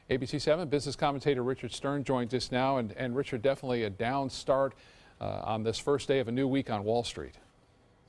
ABC 7 business commentator Richard Stern joins us now. And Richard, definitely a down start on this first day of a new week on Wall Street.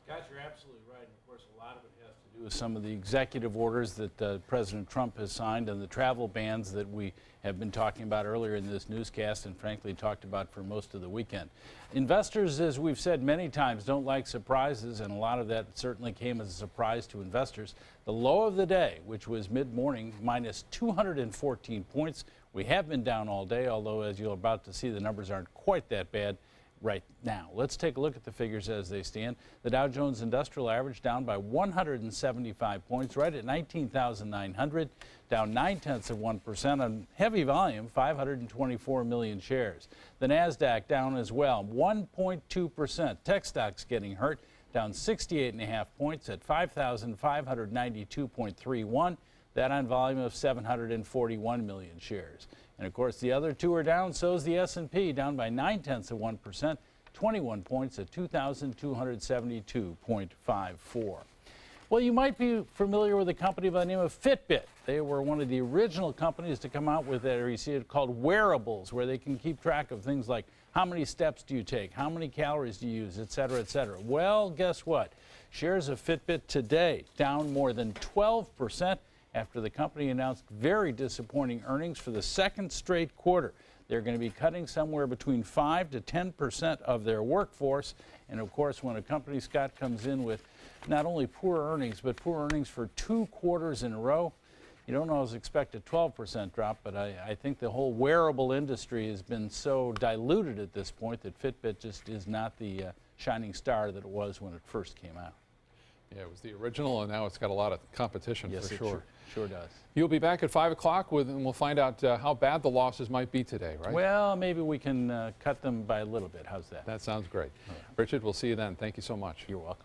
Scott, you're absolutely right. And of course, a lot of it has to do with some of the executive orders that President Trump has signed and the travel bans that we have been talking about earlier in this newscast and frankly talked about for most of the weekend. Investors, as we've said many times, don't like surprises, and a lot of that certainly came as a surprise to investors. The low of the day, which was mid-morning, minus 214 points. We have been down all day, although as you're about to see, the numbers aren't quite that bad right now. Let's take a look at the figures as they stand. The Dow Jones Industrial Average down by 175 points, right at 19,900, down 0.9% on heavy volume, 524 million shares. The NASDAQ down as well, 1.2%. Tech stocks getting hurt, down 68.5 points at 5,592.31. That on volume of 741 million shares. And of course, the other two are down. So is the S&P, down by 0.9%, 21 points at 2,272.54. Well, you might be familiar with a company by the name of Fitbit. They were one of the original companies to come out with that, or you see it called wearables, where they can keep track of things like how many steps do you take, how many calories do you use, et cetera, et cetera. Well, guess what? Shares of Fitbit today down more than 12%. After the company announced very disappointing earnings for the second straight quarter. They're going to be cutting somewhere between 5 to 10% of their workforce. And of course, when a company, Scott, comes in with not only poor earnings, but poor earnings for 2 quarters in a row, you don't always expect a 12% drop, but I think the whole wearable industry has been so diluted at this point that Fitbit just is not the shining star that it was when it first came out. Yeah, it was the original, and now it's got a lot of competition, yes, for sure. Yes, sure does. You'll be back at 5 o'clock, and we'll find out how bad the losses might be today, right? Well, maybe we can cut them by a little bit. How's that? That sounds great. Yeah. Richard, we'll see you then. Thank you so much. You're welcome.